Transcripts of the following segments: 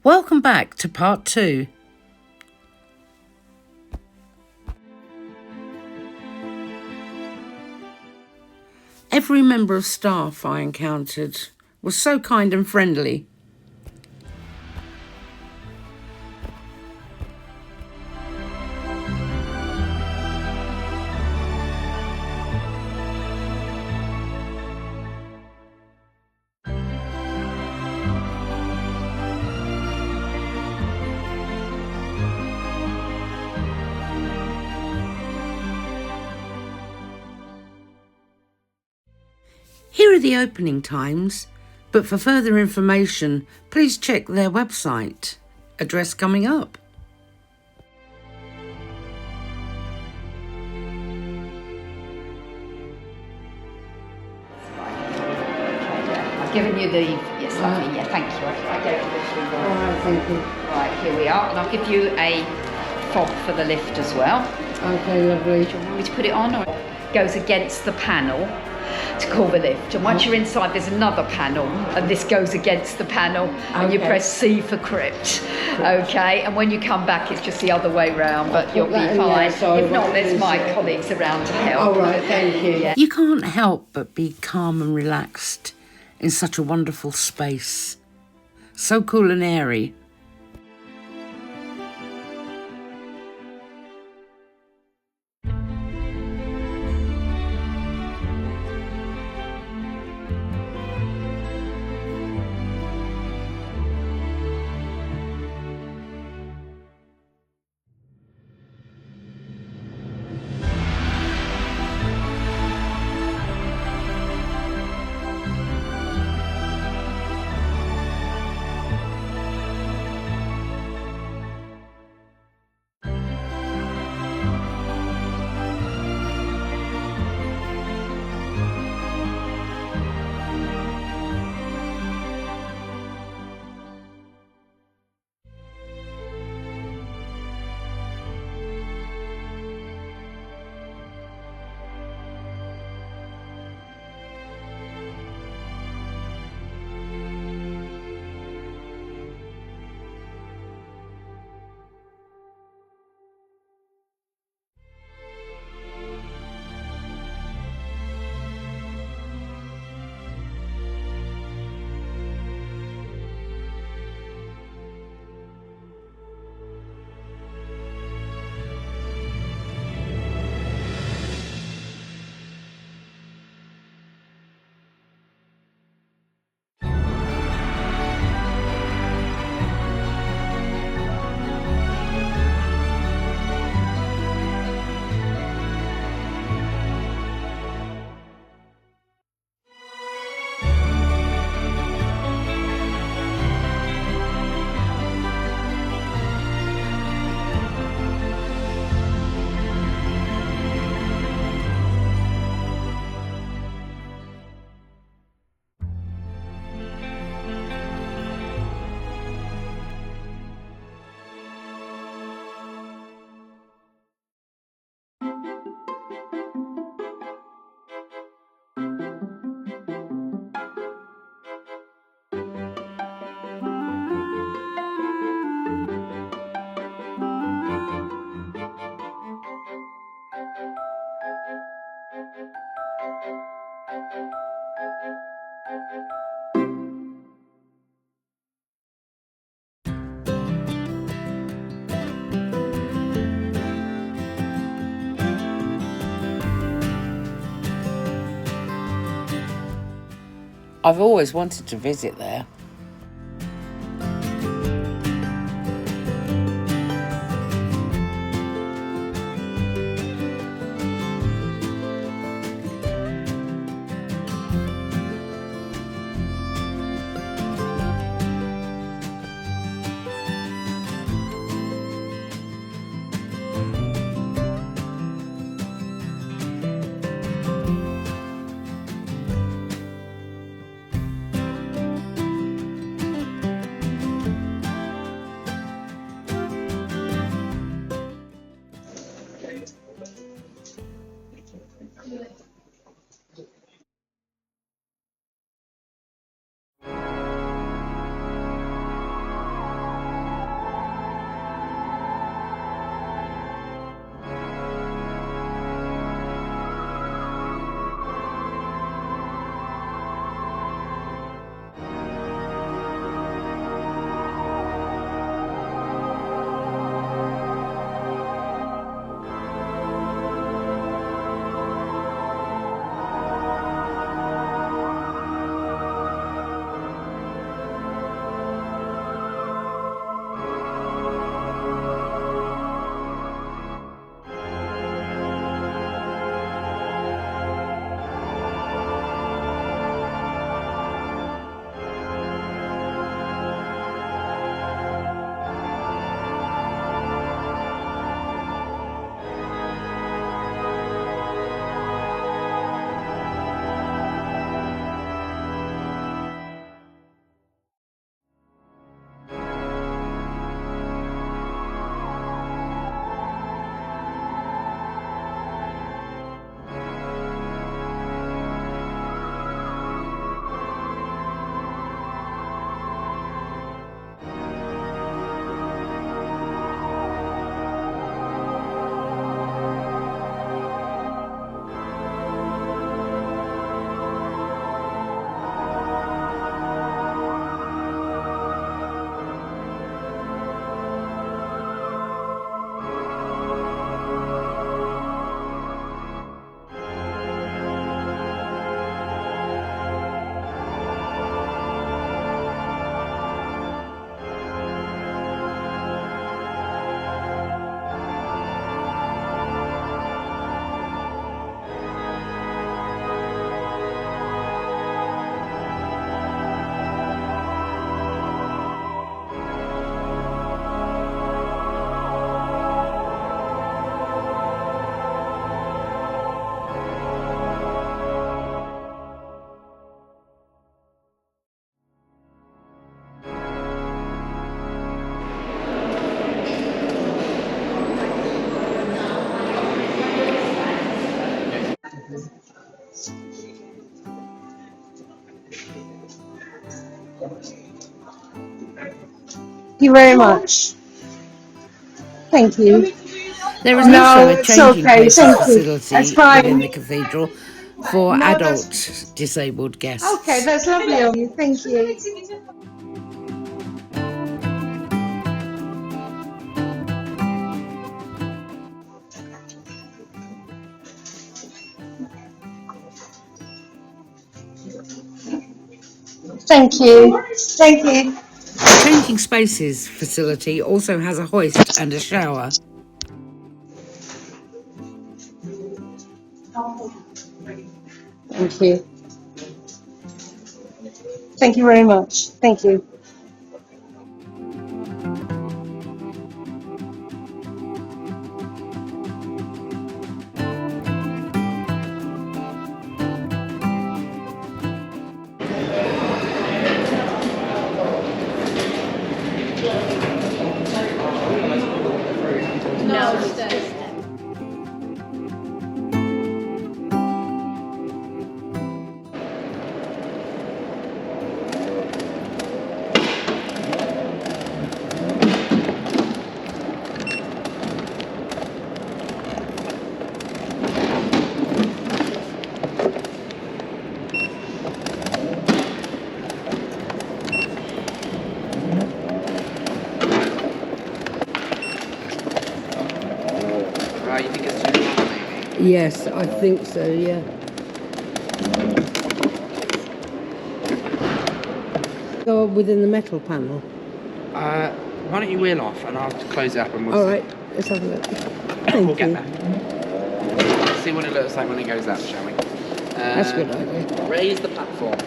Welcome back to part 2. Every member of staff I encountered was so kind and friendly. Here are the opening times, but for further information, please check their website. Address coming up. I've given you the, yes, lovely, yeah, thank you. I gave you the 3 rolls. All right, thank you. Right, here we are, and I'll give you a fob for the lift as well. Okay, lovely. Do you want me to put it on, or it goes against the panel to call the lift? And once you're inside, there's another panel, and this goes against the panel, and you press C for crypt. Okay, and when you come back, it's just the other way round, but you'll be fine. If not, there's my colleagues around to help. All right, thank you. Yeah. You can't help but be calm and relaxed in such a wonderful space. So cool and airy. I've always wanted to visit there. you very much. Thank you. There is also No, a it's changing okay. places Thank you. That's facility within fine. the cathedral for No, adult disabled okay. guests. That's lovely of you. Thank you. Thank you. Thank you. The changing spaces facility also has a hoist and a shower. Thank you. Thank you very much. Thank you. You think it's too long, maybe? Yes, I think so, yeah. Go within the metal panel. Why don't you wheel off and I'll close it up and we'll All see. right, let's have a look. We'll Thank get you. there. See what it looks like when it goes up, shall we? That's a good idea. Raise the platform.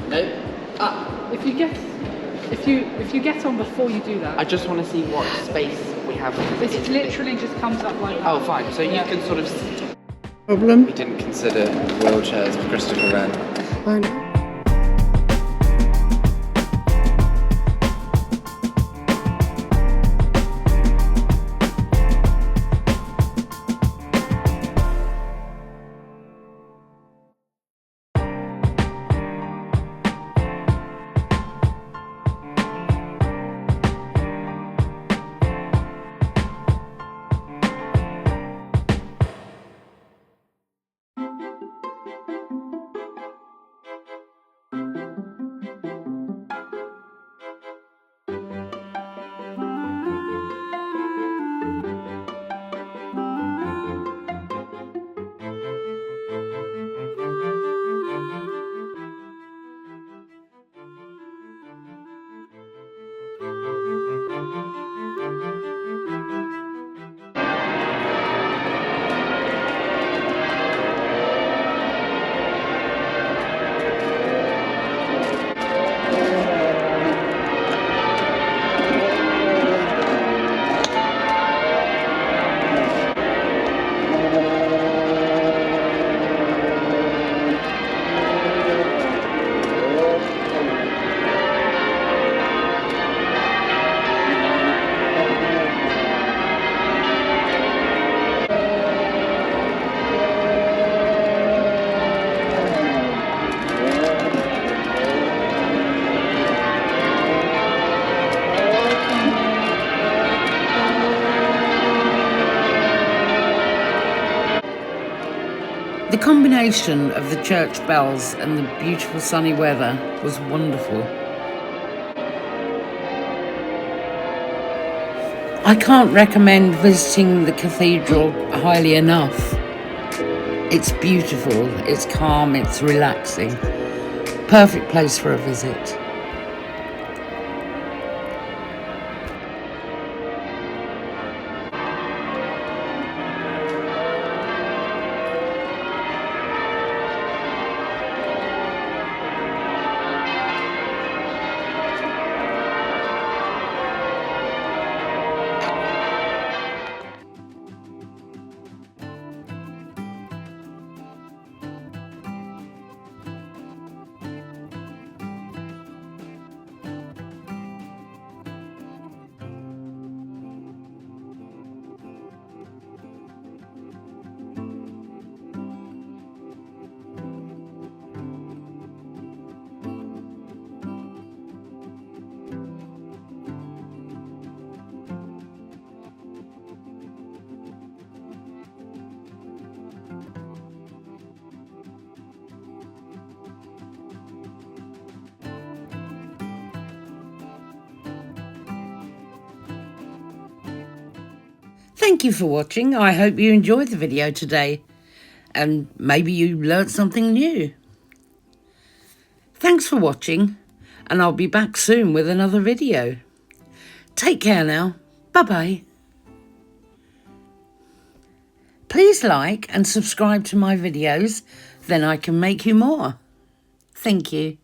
No. Up. If you get on before you do that, I just want to see what space we have. it literally just comes up like that. Oh, fine. So you can sort of. Problem? We didn't consider wheelchairs for Christopher Wren. I know. The combination of the church bells and the beautiful sunny weather was wonderful. I can't recommend visiting the cathedral highly enough. It's beautiful, it's calm, it's relaxing. Perfect place for a visit. Thank you for watching. I hope you enjoyed the video today and maybe you learnt something new. Thanks for watching, and I'll be back soon with another video. Take care now. Bye-bye. Please like and subscribe to my videos, then I can make you more. Thank you.